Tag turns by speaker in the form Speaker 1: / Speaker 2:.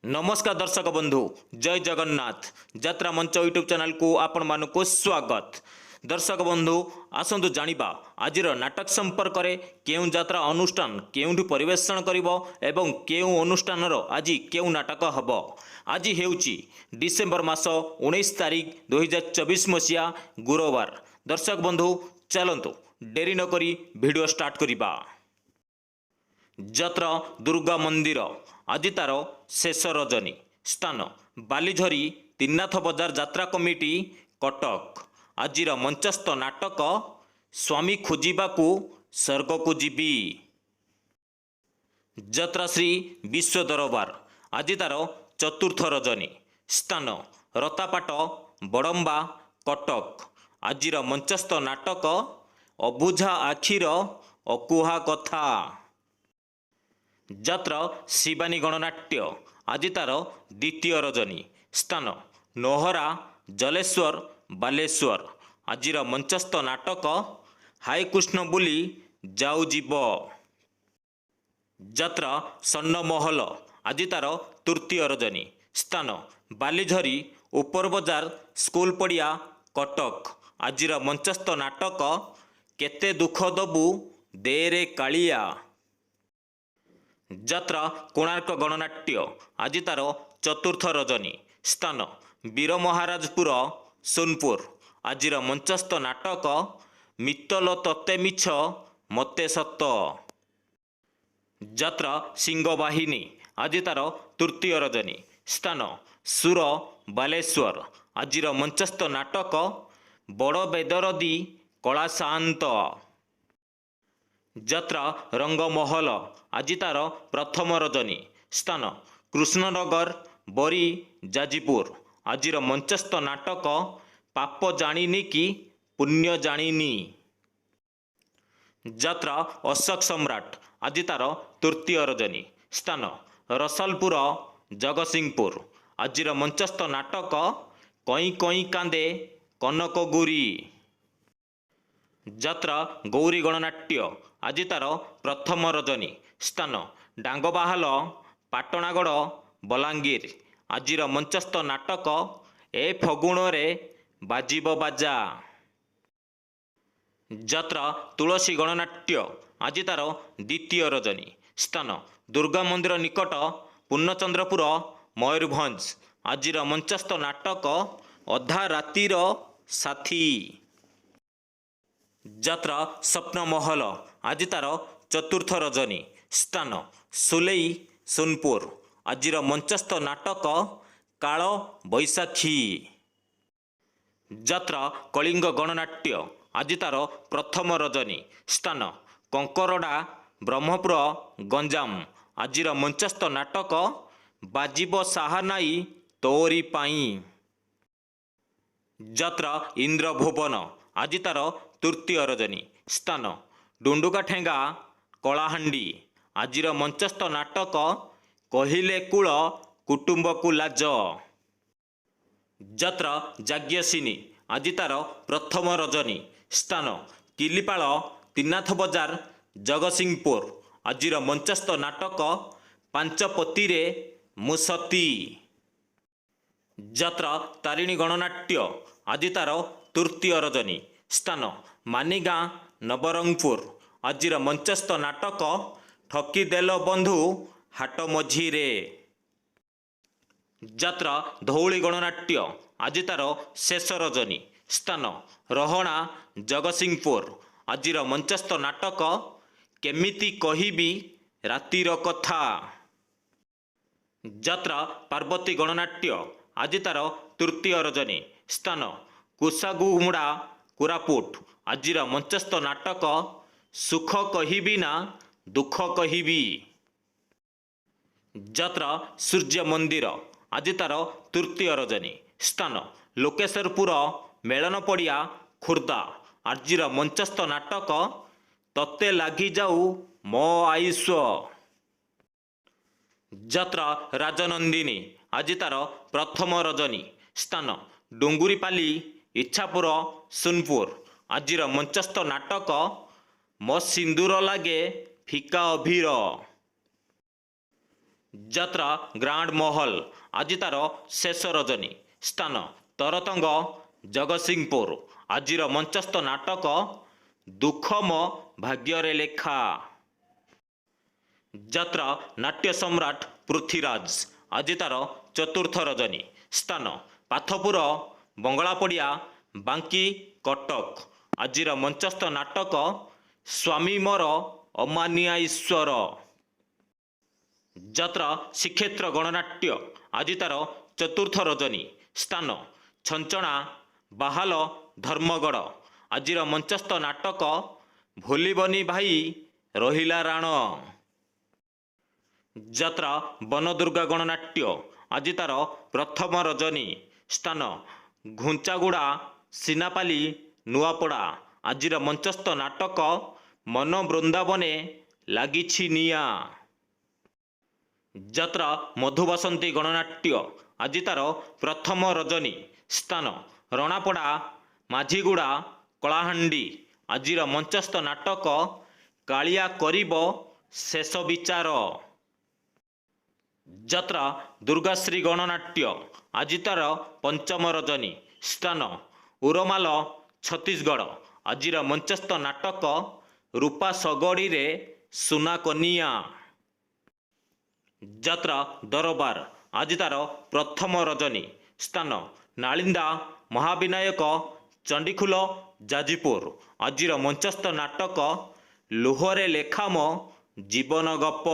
Speaker 1: नमस्कार दर्शक बंधु जय जगन्नाथ यात्रा मंच यूट्यूब चैनल को आपण मानक स्वागत। दर्शक बंधु आसतु जानिबा आजिर नाटक संपर्क में केउं यात्रा अनुष्ठान केउंठी परिवेषण करिवो एवं केउं अनुष्ठानर आज केउं नाटक हब। आज हेउची डिसेम्बर मास 19 तारिख 2024 मसीहा गुरुवार। दर्शक बंधु चलंतु डेरी नकरी वीडियो स्टार्ट करिबा। यात्रा दुर्गा मंदिर आज तार शेष रजनी स्थान बालीझरी त्रिनाथ बजार यात्रा कमिटी कटक। आजिर मंचस्थ नाटक स्वामी खोजिबाकू स्वर्ग को जीवी। यात्रा श्री विश्व दरबार आज तार चतुर्थ रजनी स्थान रतापाट बड़म्बा कटक। आजिर मंचस्थ नाटक अबुझा आखिर अकुहा कथा। यात्रा शिवानी गणनाट्य आज तार द्वितीय रजनी स्थान नोहरा जलेश्वर बालेश्वर। आजिर मंचस्थ नाटक हाय कृष्ण बुली जाऊ जीव। यात्रा स्वर्णमहल आज तार तृतीय रजनी स्थान बालीझरी उपर बजार स्कूल पड़िया कटक। आजिर मंचस्थ नाटक केते दुख दबु देरे कालिया। यात्रा कोणार्क गणनाट्य आज तार चतुर्थ रजनी स्थान वीर महाराजपुर सोनपुर। आजिर मंचस्थ नाटक मित्तल तत्ते मिछ मते सत। यात्रा सिंहवाहिनी आज तार तृतीय रजनी स्थान सुर बालेश्वर। आजिर मंचस्थ नाटक बड़ बेदरदी कला शांत। यात्रा रंगमहल आज तार प्रथम रजनी स्थान कृष्णनगर बरी जाजीपुर। आजिर मंचस्थ नाटक पाप जानिनी कि पुण्य जानिनी। यात्रा अशोक सम्राट आज तार तृतीय रजनी स्थान रसलपुर जगतसिंहपुर। आजिर मंचस्थ नाटक कई कई कांदे कनकगुरी। यात्रा गौरी गणनाट्य आज तार प्रथम रजनी स्थान डांगबाहाल पाटणागड़ बलांगीर। आजिर मंचस्थ नाटक ए फगुण रे बाजिब बाजा। यात्रा तुलसी गणनाट्य आज तार द्वितीय रजनी स्थान दुर्गा मंदिर निकट पूर्णचंद्रपुर मयूरभंज। आजिर मंचस्थ नाटक अधा रातिर साथी। यात्रा स्वप्नमहल आज तार चतुर्थ रजनी स्थान सुलेई सोनपुर। आजिर मंचस्थ नाटक काल बैशाखी। यात्रा कलिंग गणनाट्य आज तार प्रथम रजनी स्थान कंकरडा ब्रह्मपुर गंजाम। आजिर मंचस्थ नाटक बाजिब साहानाई तोरी पाई। यात्रा इंद्रभुवन आज तार तृतीय रजनी स्थान डुंडुका ठेंगा कलाहांडी। आजिर मंचस्थ नाटक कहिले कूल कुटुंब को लाज। यात्रा जाग्यसिनी आज तार प्रथम रजनी स्थान किलिपाल त्रिनाथ बजार जगतसिंहपुर। आजिर मंचस्थ नाटक पांचपति रे मुसती। यात्रा तारिणी गणनाट्य आज तार तृतीय रजनी स्थान मानिगाँ नवरंगपुर। आजिर मंचस्थ नाटक ठकीदेल बंधु हाट मझीरे। यात्रा धौली गणनाट्य आज तार शेष रजनी स्थान रहोणा जगतसिंहपुर। आजिर मंचस्थ नाटक केमिति कहिबी रातिर कथा। यात्रा पार्वती गणनाट्य आज तार तृतीय रजनी स्थान कुसागुमुड़ा कोरापुट। आजिर मंचस्थ नाटक सुख कहिबी ना दुख कहिबी। यात्रा सूर्य मंदिर आज तार तृतीय रजनी स्थान लोकेश्वरपुर मेलन पड़िया खुर्दा। आजिर मंचस्थ नाटक तत्ते लागी जाऊ मो आयुष। यात्रा राजनंदिनी आज तार प्रथम रजनी स्थान डुंगुरीपाली इच्छापुर सोनपुर। आजिर मंचस्थ नाटक मो सिंदूर लागे फिका अभीर। ଯାତ୍ରା ଗ୍ରାଣ୍ଡ ମହଲ ଆଜି ତାର ଶେଷ ରଜନୀ। ସ୍ଥାନ ତରତଙ୍ଗ ଜଗତସିଂହପୁର। ଆଜିର ମଞ୍ଚସ୍ଥ ନାଟକ ଦୁଃଖ ମୋ ଭାଗ୍ୟରେ ଲେଖା। ଯାତ୍ରା ନାଟ୍ୟ ସମ୍ରାଟ ପୃଥ୍ୱୀରାଜ ଆଜି ତାର ଚତୁର୍ଥ ରଜନୀ। ସ୍ଥାନ ପାଥପୁର ବଙ୍ଗଳାପଡ଼ିଆ ବାଙ୍କି କଟକ। ଆଜିର ମଞ୍ଚସ୍ଥ ନାଟକ ସ୍ୱାମୀ ମୋର ଅମାନିଆ ଈଶ୍ୱର। ଯାତ୍ରା ଶ୍ରୀକ୍ଷେତ୍ର ଗଣନାଟ୍ୟ ଆଜି ତାର ଚତୁର୍ଥ ରଜନୀ। ସ୍ଥାନ ଛଞ୍ଚଣା ବାହାଲ ଧର୍ମଗଡ଼। ଆଜିର ମଞ୍ଚସ୍ଥ ନାଟକ ଭୁଲିବନି ଭାଇ ରହିଲା ରାଣ। ଯାତ୍ରା ବନଦୁର୍ଗା ଗଣନାଟ୍ୟ ଆଜି ତାର ପ୍ରଥମ ରଜନୀ। ସ୍ଥାନ ଘୁଞ୍ଚାଗୁଡ଼ା ସିନାପାଲି ନୂଆପଡ଼ା। ଆଜିର ମଞ୍ଚସ୍ଥ ନାଟକ ମନ ବୃନ୍ଦାବନେ ଲାଗିଛି ନିଆଁ। ଯାତ୍ରା ମଧୁବାସନ୍ତୀ ଗଣନାଟ୍ୟ ଆଜି ତାର ପ୍ରଥମ ରଜନୀ। ସ୍ଥାନ ରଣାପଡ଼ା ମାଝିଗୁଡ଼ା କଳାହାଣ୍ଡି। ଆଜିର ମଞ୍ଚସ୍ଥ ନାଟକ କାଳିଆ କରିବ ଶେଷ ବିଚାର। ଯାତ୍ରା ଦୁର୍ଗାଶ୍ରୀ ଗଣନାଟ୍ୟ ଆଜି ତାର ପଞ୍ଚମ ରଜନୀ। ସ୍ଥାନ ଉରମାଲ ଛତିଶଗଡ଼। ଆଜିର ମଞ୍ଚସ୍ଥ ନାଟକ ରୂପା ଶଗଡ଼ିରେ ସୁନା କନିଆ। ଯାତ୍ରା ଦରବାର ଆଜି ତାର ପ୍ରଥମ ରଜନୀ। ସ୍ଥାନ ନାଳିନ୍ଦା ମହାବିନାୟକ ଚଣ୍ଡିଖୋଲ ଯାଜପୁର। ଆଜିର ମଞ୍ଚସ୍ଥ ନାଟକ ଲୁହରେ ଲେଖା ମୋ ଜୀବନ ଗପ।